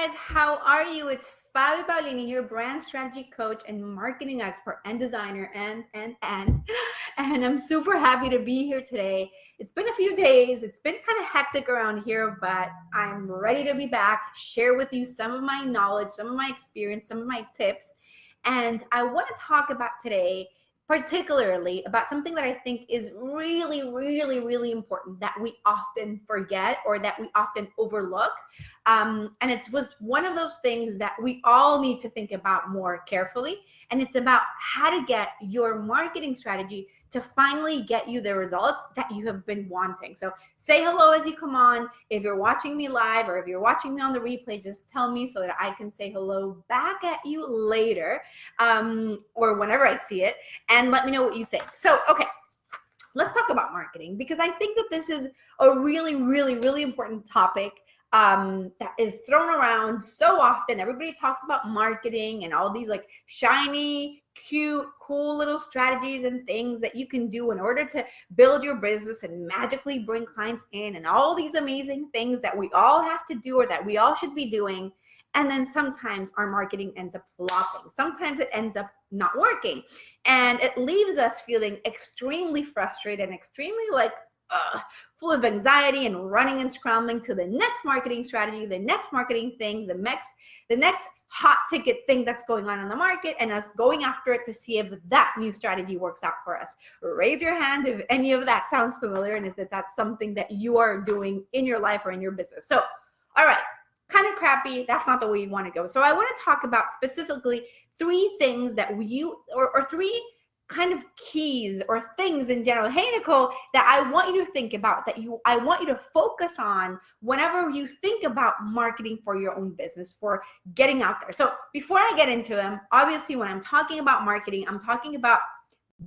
guys, how are you? It's Fabi Paulini, your brand strategy coach and marketing expert and designer and I'm super happy to be here today. It's been a few days. It's been kind of hectic around here, but I'm ready to be back, share with you some of my knowledge, some of my experience, some of my tips. And I want to talk about today particularly about something that I think is really, really, really important that we often forget or that we often overlook. And it was one of those things that we all need to think about more carefully. And it's about how to get your marketing strategy to finally get you the results that you have been wanting. So say hello as you come on. If you're watching me live or if you're watching me on the replay, just tell me so that I can say hello back at you later or whenever I see it, and let me know what you think. So, okay, let's talk about marketing, because I think that this is a really, really, really important topic that is thrown around so often. Everybody talks about marketing and all these like shiny, cute, cool little strategies and things that you can do in order to build your business and magically bring clients in, and all these amazing things that we all have to do or that we all should be doing. And then sometimes our marketing ends up flopping. Sometimes it ends up not working. And it leaves us feeling extremely frustrated and extremely full of anxiety and running and scrambling to the next marketing strategy, the next marketing thing, the next hot ticket thing that's going on in the market, and us going after it to see if that new strategy works out for us. Raise your hand if any of that sounds familiar and if that's something that you are doing in your life or in your business. So, all right, kind of crappy. That's not the way you want to go. So I want to talk about specifically three things that or three kind of keys or things in general, hey Nicole, that I want you to think about, I want you to focus on whenever you think about marketing for your own business, for getting out there. So before I get into them, obviously when I'm talking about marketing, I'm talking about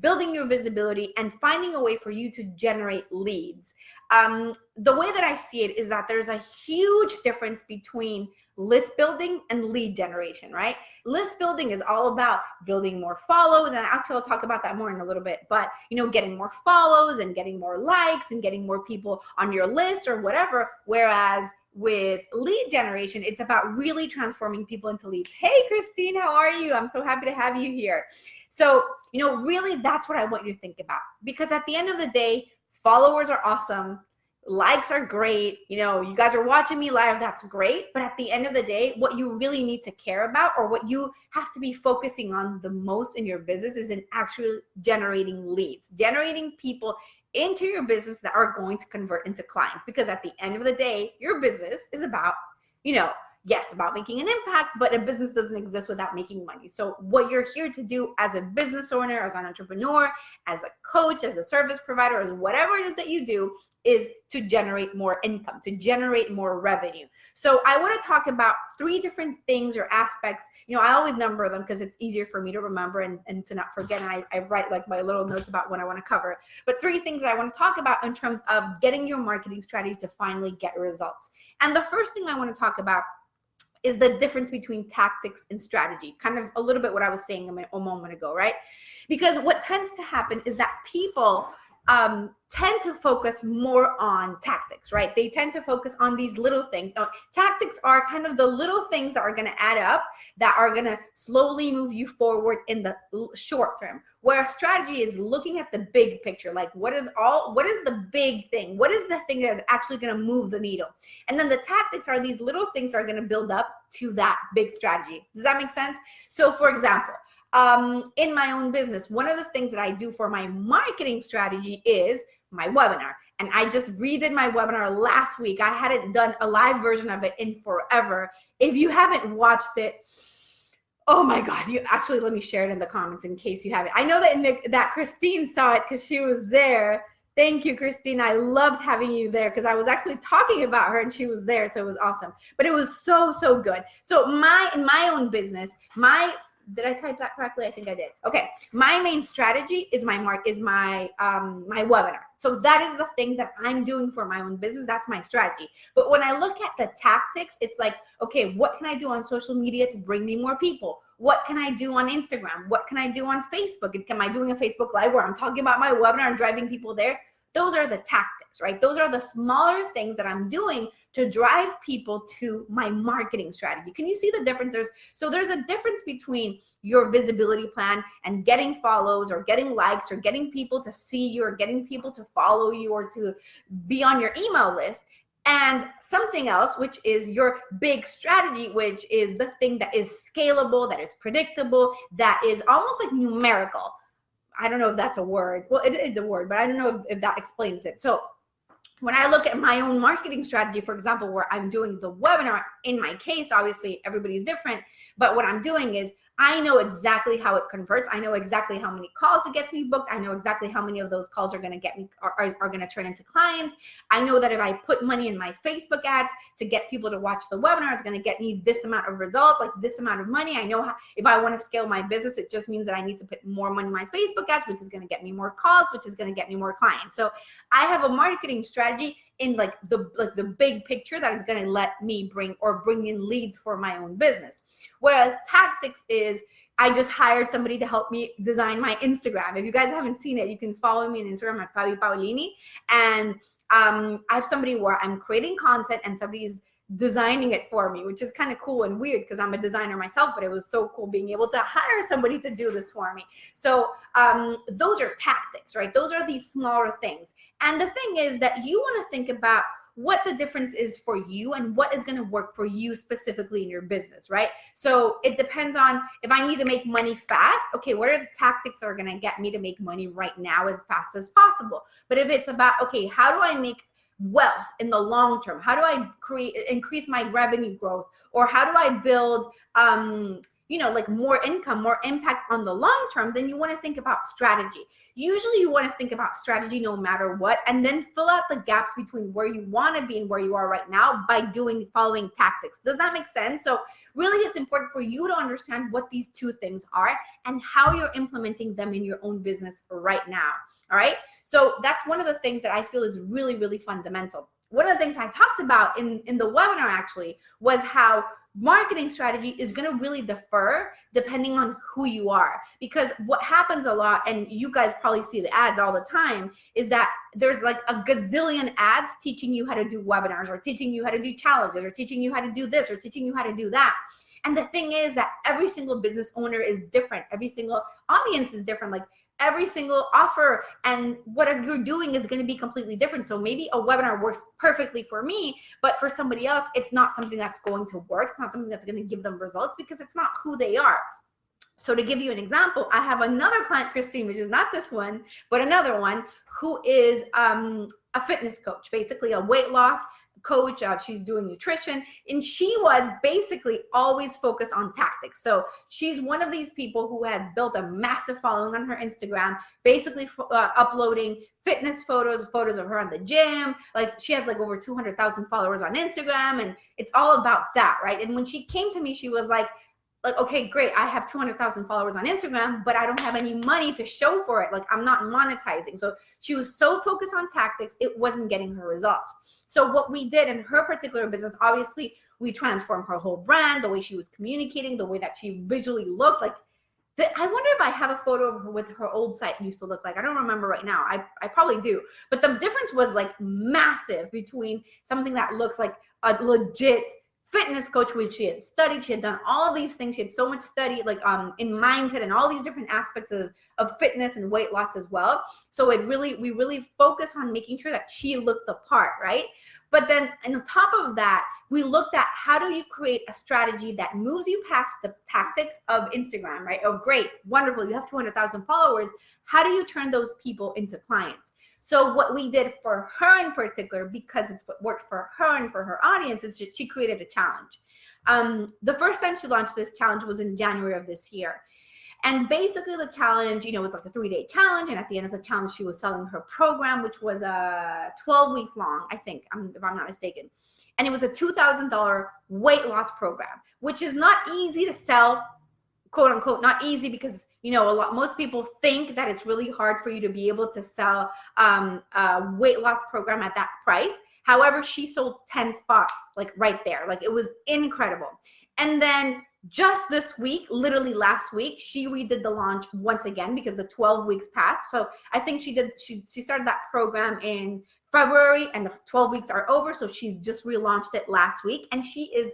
building your visibility and finding a way for you to generate leads. The way that I see it is that there's a huge difference between list building and lead generation, right? List building is all about building more follows, and actually I'll talk about that more in a little bit, but getting more follows and getting more likes and getting more people on your list or whatever. Whereas with lead generation, it's about really transforming people into leads. Hey Christine, how are you? I'm so happy to have you here. So, really that's what I want you to think about, because at the end of the day, followers are awesome. Likes are great. You guys are watching me live. That's great. But at the end of the day, what you really need to care about, or what you have to be focusing on the most in your business, is in actually generating leads, generating people into your business that are going to convert into clients. Because at the end of the day, your business is about, yes, about making an impact, but a business doesn't exist without making money. So what you're here to do as a business owner, as an entrepreneur, as a coach, as a service provider, as whatever it is that you do, is to generate more income, to generate more revenue. So I want to talk about three different things or aspects. I always number them because it's easier for me to remember and to not forget. And I write like my little notes about what I want to cover. But three things I want to talk about in terms of getting your marketing strategy to finally get results. And the first thing I want to talk about is the difference between tactics and strategy. Kind of a little bit what I was saying a moment ago, right? Because what tends to happen is that people tend to focus more on tactics, right? They tend to focus on these little things. Now, tactics are kind of the little things that are going to add up, that are going to slowly move you forward in the short term. Where a strategy is looking at the big picture, like what is the big thing? What is the thing that is actually going to move the needle? And then the tactics are these little things that are going to build up to that big strategy. Does that make sense? So for example, in my own business, one of the things that I do for my marketing strategy is my webinar. And I just redid my webinar last week. I hadn't done a live version of it in forever. If you haven't watched it, oh my God, let me share it in the comments in case you haven't. I know that Christine saw it because she was there. Thank you, Christine. I loved having you there because I was actually talking about her and she was there. So it was awesome. But it was so, so good. So in my own business, did I type that correctly? I think I did. Okay. My main strategy is my webinar. So that is the thing that I'm doing for my own business. That's my strategy. But when I look at the tactics, it's like, okay, what can I do on social media to bring me more people? What can I do on Instagram? What can I do on Facebook? Am I doing a Facebook Live where I'm talking about my webinar and driving people there? Those are the tactics, right? Those are the smaller things that I'm doing to drive people to my marketing strategy. Can you see the difference? There's a difference between your visibility plan and getting follows or getting likes or getting people to see you or getting people to follow you or to be on your email list, and something else, which is your big strategy, which is the thing that is scalable, that is predictable, that is almost like numerical. I don't know if that's a word. Well, it is a word, but I don't know if that explains it. So when I look at my own marketing strategy, for example, where I'm doing the webinar, in my case, obviously everybody's different, but what I'm doing is I know exactly how it converts. I know exactly how many calls it gets me booked. I know exactly how many of those calls are going to get me are going to turn into clients. I know that if I put money in my Facebook ads to get people to watch the webinar, it's going to get me this amount of results, like this amount of money. I know if I want to scale my business, it just means that I need to put more money in my Facebook ads, which is going to get me more calls, which is going to get me more clients. So I have a marketing strategy in like the big picture that is going to let me bring in leads for my own business. Whereas tactics is I just hired somebody to help me design my Instagram. If you guys haven't seen it, you can follow me on Instagram at Fabi Paolini. And I have somebody where I'm creating content and somebody's designing it for me, which is kind of cool and weird because I'm a designer myself, but it was so cool being able to hire somebody to do this for me. So those are tactics, right? Those are these smaller things. And the thing is that you want to think about what the difference is for you and what is going to work for you specifically in your business, right? So it depends on if I need to make money fast, okay, what are the tactics that are going to get me to make money right now as fast as possible? But if it's about, okay, how do I make wealth in the long term? How do I increase my revenue growth? Or how do I build, like more income, more impact on the long term? Then you want to think about strategy. Usually you want to think about strategy no matter what, and then fill out the gaps between where you want to be and where you are right now by following tactics. Does that make sense? So really it's important for you to understand what these two things are and how you're implementing them in your own business right now. All right. So that's one of the things that I feel is really, really fundamental. One of the things I talked about in the webinar actually was how marketing strategy is going to really differ depending on who you are. Because what happens a lot, and you guys probably see the ads all the time, is that there's like a gazillion ads teaching you how to do webinars or teaching you how to do challenges or teaching you how to do this or teaching you how to do that. And the thing is that every single business owner is different. Every single audience is different. Like every single offer and what you're doing is going to be completely different. So maybe a webinar works perfectly for me, but for somebody else, it's not something that's going to work. It's not something that's going to give them results because it's not who they are. So to give you an example, I have another client, Christine, which is not this one, but another one who is a fitness coach, basically a weight loss coach. She's doing nutrition, and she was basically always focused on tactics. So she's one of these people who has built a massive following on her Instagram, basically uploading fitness photos of her in the gym. Like she has like over 200,000 followers on Instagram, and it's all about that, right? And when she came to me, she was like, okay, great. I have 200,000 followers on Instagram, but I don't have any money to show for it. Like I'm not monetizing. So she was so focused on tactics, it wasn't getting her results. So what we did in her particular business, obviously we transformed her whole brand, the way she was communicating, the way that she visually looked. Like I wonder if I have a photo of her with her old site used to look like. I don't remember right now. I probably do. But the difference was like massive between something that looks like a legit fitness coach, which she had studied, she had done all these things, she had so much study like in mindset and all these different aspects of fitness and weight loss as well. So we really focus on making sure that she looked the part, right? But then on top of that, we looked at how do you create a strategy that moves you past the tactics of Instagram, right? Oh, great, wonderful, you have 200,000 followers. How do you turn those people into clients? So what we did for her in particular, because it's what worked for her and for her audience, is she created a challenge. The first time she launched this challenge was in January of this year. And basically the challenge, was like a 3-day challenge. And at the end of the challenge, she was selling her program, which was 12 weeks long, I think, if I'm not mistaken. And it was a $2,000 weight loss program, which is not easy to sell, quote unquote, not easy because most people think that it's really hard for you to be able to sell a weight loss program at that price. However, she sold 10 spots like right there. Like it was incredible. And then just this week, literally last week, she redid the launch once again because the 12 weeks passed. So I think she started that program in February and the 12 weeks are over. So she just relaunched it last week and she is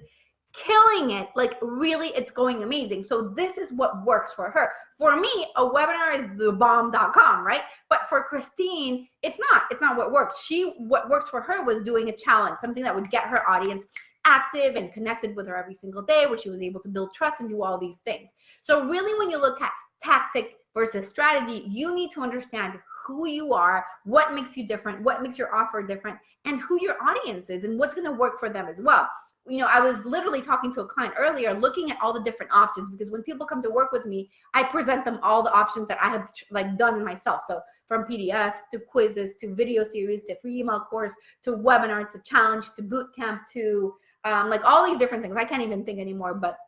killing it. Like really, it's going amazing. So this is what works for her. For me, a webinar is thebomb.com, right? But for Christine, it's not what works. What worked for her was doing a challenge, something that would get her audience active and connected with her every single day, where she was able to build trust and do all these things. So really, when you look at tactic versus strategy, you need to understand who you are, what makes you different, what makes your offer different, and who your audience is and what's going to work for them as well. You know, I was literally talking to a client earlier, looking at all the different options, because when people come to work with me, I present them all the options that I have like done myself. So from PDFs to quizzes to video series to free email course to webinar to challenge to bootcamp to like all these different things. I can't even think anymore, but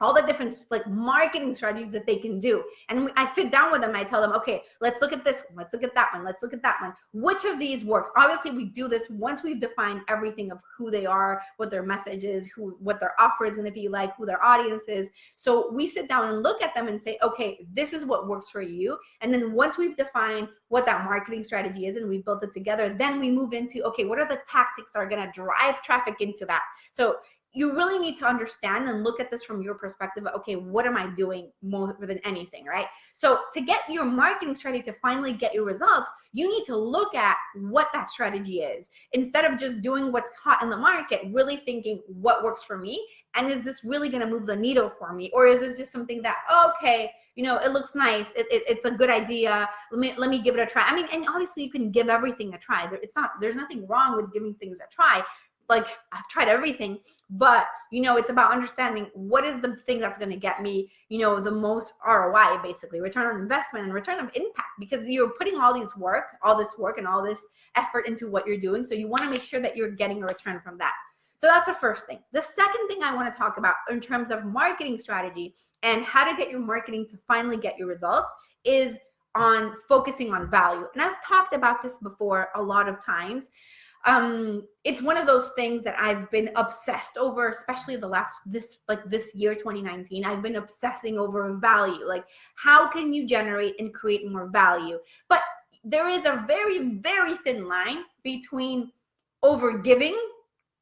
all the different like marketing strategies that they can do. And I sit down with them, I tell them, okay, let's look at this one, let's look at that one, let's look at that one. Which of these works? Obviously, we do this once we've defined everything of who they are, what their message is, what their offer is going to be like, who their audience is. So we sit down and look at them and say, okay, this is what works for you. And then once we've defined what that marketing strategy is and we've built it together, then we move into, okay, what are the tactics that are going to drive traffic into that? So you really need to understand and look at this from your perspective. Okay, what am I doing more than anything, right? So to get your marketing strategy to finally get your results, you need to look at what that strategy is. Instead of just doing what's hot in the market, really thinking what works for me. And is this really going to move the needle for me? Or is this just something that, okay, you know, it looks nice. It's a good idea. Let me give it a try. I mean, and obviously you can give everything a try. There's nothing wrong with giving things a try. Like I've tried everything, but you know, it's about understanding what is the thing that's going to get me, you know, the most ROI, basically return on investment and return of impact, because you're putting all this work and all this effort into what you're doing. So you want to make sure that you're getting a return from that. So that's the first thing. The second thing I want to talk about in terms of marketing strategy and how to get your marketing to finally get your results is on focusing on value. And I've talked about this before a lot of times. It's one of those things that I've been obsessed over, especially this year, 2019. I've been obsessing over value. Like, how can you generate and create more value? But there is a very, very thin line between over giving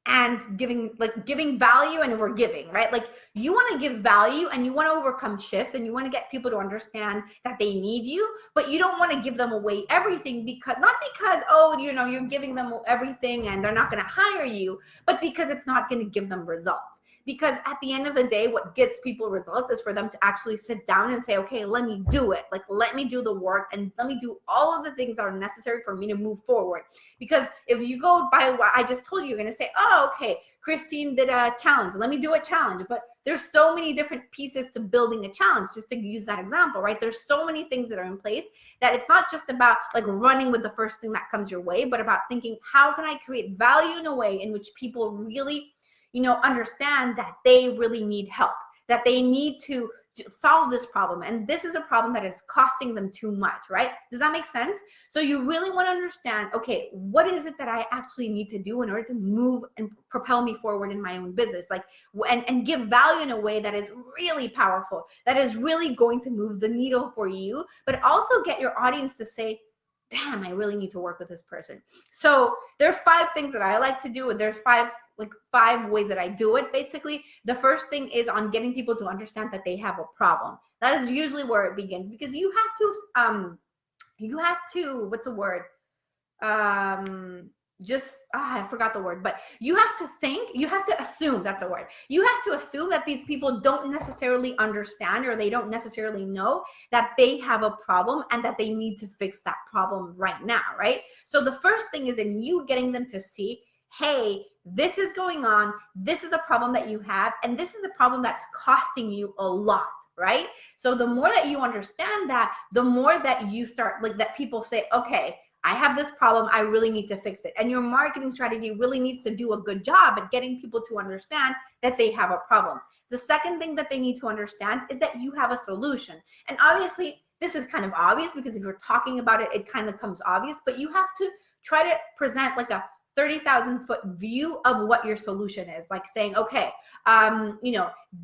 and giving value and over giving, right? Like you want to give value and you want to overcome shifts and you want to get people to understand that they need you, but you don't want to give them away everything, not because, oh, you know, you're giving them everything and they're not going to hire you, but because it's not going to give them results. Because at the end of the day, what gets people results is for them to actually sit down and say, okay, let me do it. Like, let me do the work and let me do all of the things that are necessary for me to move forward. Because if you go by what I just told you, you're going to say, oh, okay, Christine did a challenge. Let me do a challenge. But there's so many different pieces to building a challenge, just to use that example, right? There's so many things that are in place that it's not just about like running with the first thing that comes your way, but about thinking, how can I create value in a way in which people really, you know, understand that they really need help, that they need to solve this problem. And this is a problem that is costing them too much, right? Does that make sense? So you really want to understand, okay, what is it that I actually need to do in order to move and propel me forward in my own business? Like, and give value in a way that is really powerful, that is really going to move the needle for you, but also get your audience to say, damn, I really need to work with this person. So there are 5 things that I like to do. And there's 5 ways that I do it. Basically, the first thing is on getting people to understand that they have a problem. That is usually where it begins, because you have to, what's the word? I forgot the word, but you have to assume, that's a word. You have to assume that these people don't necessarily understand, or they don't necessarily know that they have a problem and that they need to fix that problem right now, right? So the first thing is in you getting them to see, hey, this is going on, this is a problem that you have, and this is a problem that's costing you a lot, right? So the more that you understand that, the more that you start, like, that people say, okay, I have this problem, I really need to fix it. And your marketing strategy really needs to do a good job at getting people to understand that they have a problem. The second thing that they need to understand is that you have a solution. And obviously, this is kind of obvious, because if you're talking about it, it kind of comes obvious, but you have to try to present like a 30,000 foot view of what your solution is, like saying, okay,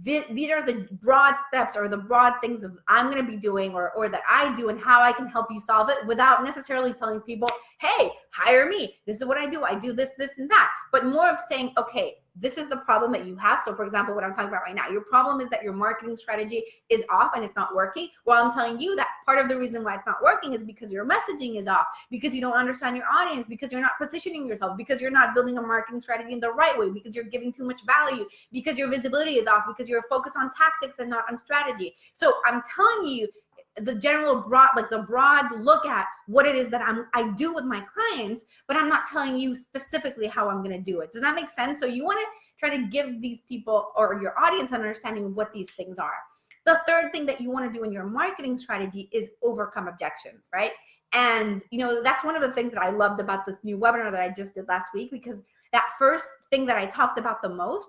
these are the broad steps or the broad things of I'm going to be doing or that I do and how I can help you solve it, without necessarily telling people, hey, hire me. This is what I do. I do this, this, and that. But more of saying, okay, this is the problem that you have. So for example, what I'm talking about right now, your problem is that your marketing strategy is off and it's not working. Well, I'm telling you that part of the reason why it's not working is because your messaging is off, because you don't understand your audience, because you're not positioning yourself, because you're not building a marketing strategy in the right way, because you're giving too much value, because your visibility is off, because you're focused on tactics and not on strategy. So I'm telling you the general broad, like the broad look at what it is that I do with my clients, but I'm not telling you specifically how I'm going to do it. Does that make sense? So you want to try to give these people or your audience an understanding of what these things are. The third thing that you want to do in your marketing strategy is overcome objections, right? And that's one of the things that I loved about this new webinar that I just did last week, because that first thing that I talked about the most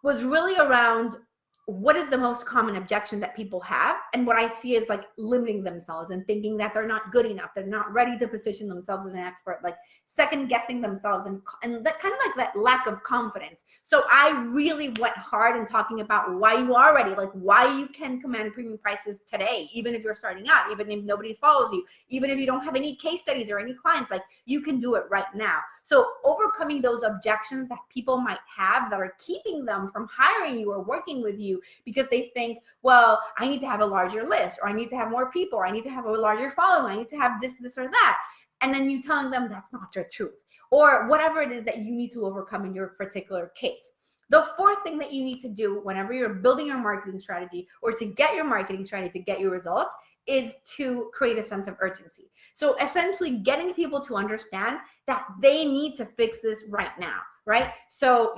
was really around what is the most common objection that people have. And what I see is like limiting themselves and thinking that they're not good enough. They're not ready to position themselves as an expert, like second guessing themselves and that kind of like that lack of confidence. So I really went hard in talking about why you are ready, like why you can command premium prices today, even if you're starting out, even if nobody follows you, even if you don't have any case studies or any clients, like you can do it right now. So overcoming those objections that people might have that are keeping them from hiring you or working with you, because they think, well, I need to have a larger list, or I need to have more people, or I need to have a larger following, I need to have this, or that. And then you telling them that's not your truth, or whatever it is that you need to overcome in your particular case. The fourth thing that you need to do whenever you're building your marketing strategy, or to get your marketing strategy to get your results, is to create a sense of urgency. So essentially getting people to understand that they need to fix this right now, right? So,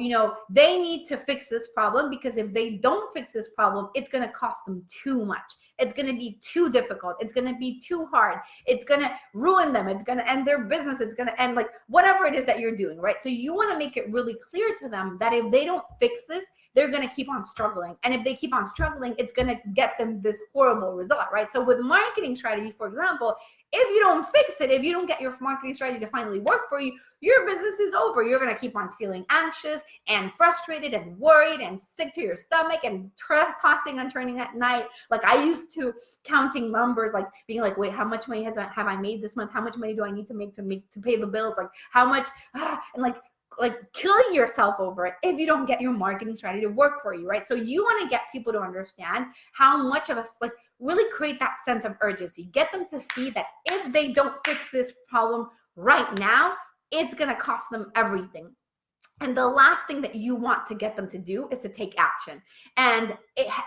they need to fix this problem, because if they don't fix this problem, it's going to cost them too much. It's going to be too difficult. It's going to be too hard. It's going to ruin them. It's going to end their business. It's going to end like whatever it is that you're doing, right? So you want to make it really clear to them that if they don't fix this, they're going to keep on struggling. And if they keep on struggling, it's going to get them this horrible result, right? So with marketing strategy, for example, if you don't fix it, if you don't get your marketing strategy to finally work for you, your business is over. You're going to keep on feeling anxious and frustrated and worried and sick to your stomach and tossing and turning at night. Like I used to counting numbers, like being like, wait, how much money have I made this month? How much money do I need to make to pay the bills? Like how much, and like killing yourself over it if you don't get your marketing strategy to work for you, right? So you want to get people to understand how much of us, like really create that sense of urgency, get them to see that if they don't fix this problem right now, it's going to cost them everything. And the last thing that you want to get them to do is to take action. And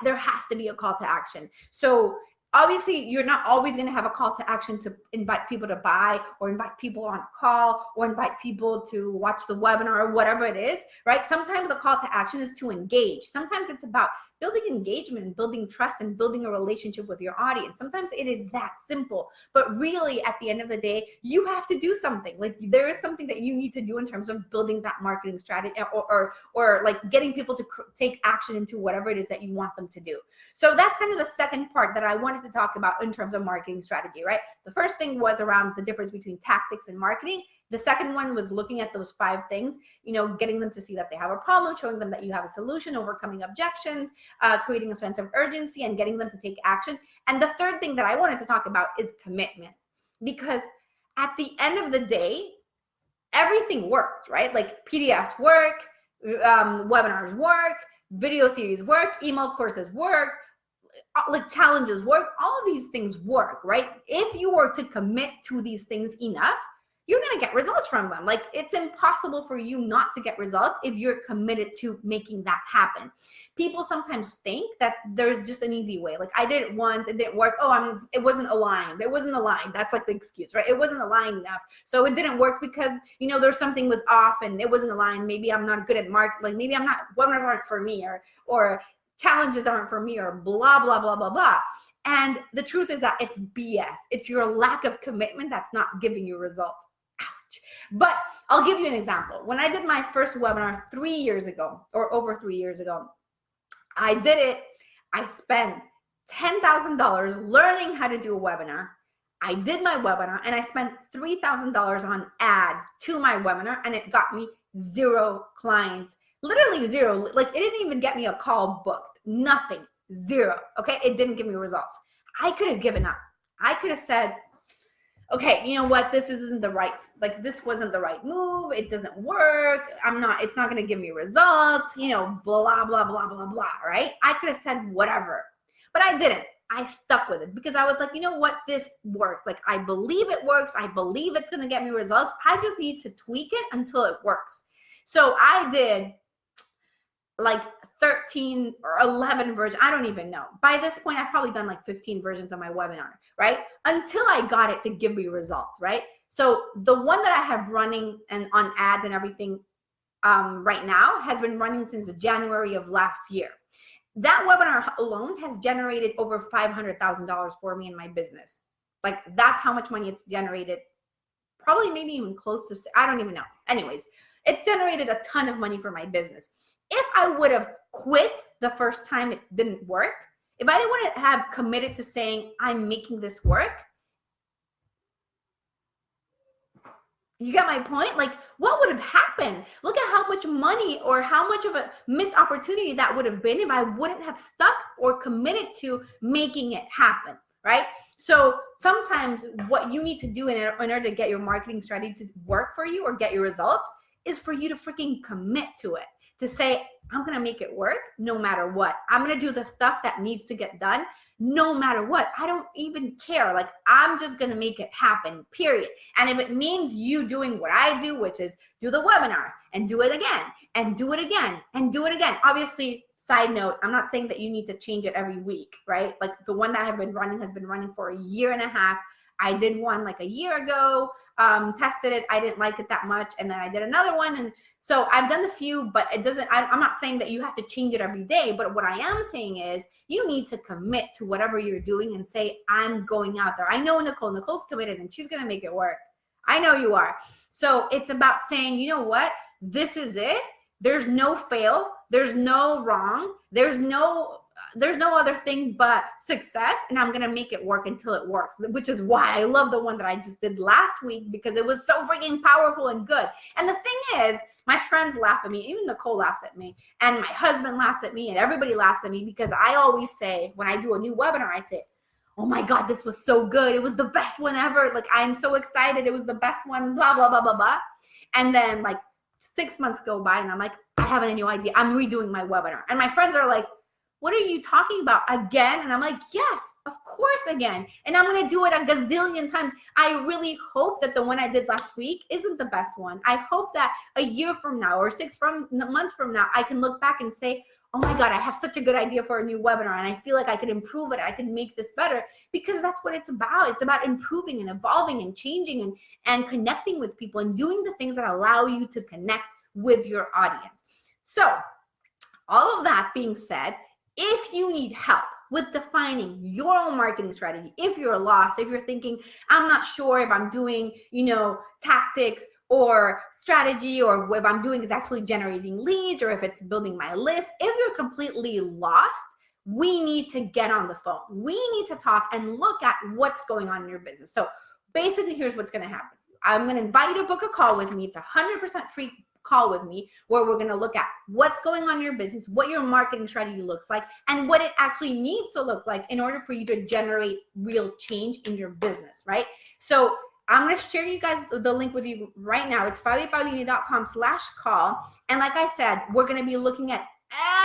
there has to be a call to action. So obviously, you're not always going to have a call to action to invite people to buy, or invite people on a call, or invite people to watch the webinar, or whatever it is, right? Sometimes the call to action is to engage. Sometimes it's about building engagement and building trust and building a relationship with your audience. Sometimes it is that simple, but really at the end of the day, you have to do something. Like there is something that you need to do in terms of building that marketing strategy, or like getting people to take action into whatever it is that you want them to do. So that's kind of the second part that I wanted to talk about in terms of marketing strategy, right? The first thing was around the difference between tactics and marketing. The second one was looking at those 5 things, getting them to see that they have a problem, showing them that you have a solution, overcoming objections, creating a sense of urgency, and getting them to take action. And the third thing that I wanted to talk about is commitment, because at the end of the day, everything works, right? Like PDFs work, webinars work, video series work, email courses work, like challenges work, all of these things work, right? If you were to commit to these things enough, you're going to get results from them. Like it's impossible for you not to get results if you're committed to making that happen. People sometimes think that there's just an easy way. Like I did it once, it didn't work. Oh, it wasn't aligned. It wasn't aligned. That's like the excuse, right? It wasn't aligned enough. So it didn't work because, there's something was off and it wasn't aligned. Maybe I'm not good at like maybe webinars aren't for me, or challenges aren't for me, or blah, blah, blah, blah, blah. And the truth is that it's BS. It's your lack of commitment that's not giving you results. But I'll give you an example. When I did my first webinar 3 years ago, or over 3 years ago, I did it. I spent $10,000 learning how to do a webinar. I did my webinar and I spent $3,000 on ads to my webinar, and it got me 0 clients, literally 0. Like, it didn't even get me a call booked, nothing, 0. Okay, it didn't give me results. I could have given up. I could have said, okay, you know what, this isn't the right, like, this wasn't the right move, it doesn't work, it's not going to give me results, you know, blah, blah, blah, blah, blah, right? I could have said whatever, but I didn't. I stuck with it because I was like, you know what, this works. Like, I believe it works. I believe it's going to get me results. I just need to tweak it until it works. So I did like 13 or 11 versions. I don't even know. By this point, I've probably done like 15 versions of my webinar, right? Until I got it to give me results, right? So the one that I have running and on ads and everything right now has been running since January of last year. That webinar alone has generated over $500,000 for me in my business. Like, that's how much money it's generated. Probably maybe even close to, I don't even know. Anyways, it's generated a ton of money for my business. If I would have quit the first time it didn't work, if I wouldn't have committed to saying, I'm making this work, you get my point? Like, what would have happened? Look at how much money or how much of a missed opportunity that would have been if I wouldn't have stuck or committed to making it happen, right? So sometimes what you need to do in order to get your marketing strategy to work for you or get your results is for you to freaking commit to it. To say, I'm going to make it work no matter what. I'm going to do the stuff that needs to get done no matter what. I don't even care. Like, I'm just going to make it happen, period. And if it means you doing what I do, which is do the webinar and do it again and do it again and do it again. Obviously, side note, I'm not saying that you need to change it every week, right? Like, the one that I have been running has been running for a year and a half. I did one like a year ago, tested it. I didn't like it that much. And then I did another one. And so I've done a few, but it doesn't, I'm not saying that you have to change it every day. But what I am saying is you need to commit to whatever you're doing and say, I'm going out there. I know Nicole's committed and she's going to make it work. I know you are. So it's about saying, you know what, this is it. There's no fail. There's no wrong. There's no other thing but success, and I'm gonna make it work until it works, which is why I love the one that I just did last week, because it was so freaking powerful and good. And the thing is, my friends laugh at me, even Nicole laughs at me, and my husband laughs at me, and everybody laughs at me, because I always say, when I do a new webinar, I say, oh my God, this was so good. It was the best one ever. Like, I'm so excited. It was the best one, blah, blah, blah, blah, blah. And then like 6 months go by and I'm like, I have a new idea. I'm redoing my webinar. And my friends are like, what are you talking about, again? And I'm like, yes, of course, again. And I'm going to do it a gazillion times. I really hope that the one I did last week isn't the best one. I hope that a year from now or 6 months from now, I can look back and say, oh my God, I have such a good idea for a new webinar, and I feel like I could improve it. I could make this better, because that's what it's about. It's about improving and evolving and changing and connecting with people and doing the things that allow you to connect with your audience. So all of that being said, if you need help with defining your own marketing strategy, if you're lost, if you're thinking, I'm not sure if I'm doing, tactics or strategy, or if I'm doing is actually generating leads, or if it's building my list, if you're completely lost, we need to get on the phone. We need to talk and look at what's going on in your business. So basically, here's what's going to happen. I'm going to invite you to book a call with me. It's 100% free call with me, where we're going to look at what's going on in your business, what your marketing strategy looks like, and what it actually needs to look like in order for you to generate real change in your business, right? So I'm going to share you guys the link with you right now. It's fabiopaolini.com/call. And like I said, we're going to be looking at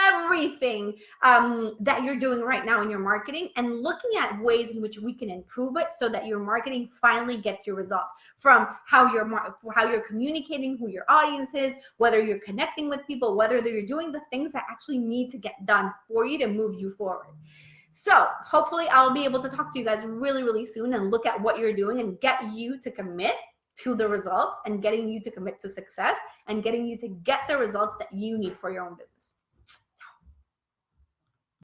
everything that you're doing right now in your marketing, and looking at ways in which we can improve it so that your marketing finally gets your results, from how you're communicating, who your audience is, whether you're connecting with people, whether you're doing the things that actually need to get done for you to move you forward. So hopefully I'll be able to talk to you guys really, really soon and look at what you're doing and get you to commit to the results, and getting you to commit to success, and getting you to get the results that you need for your own business.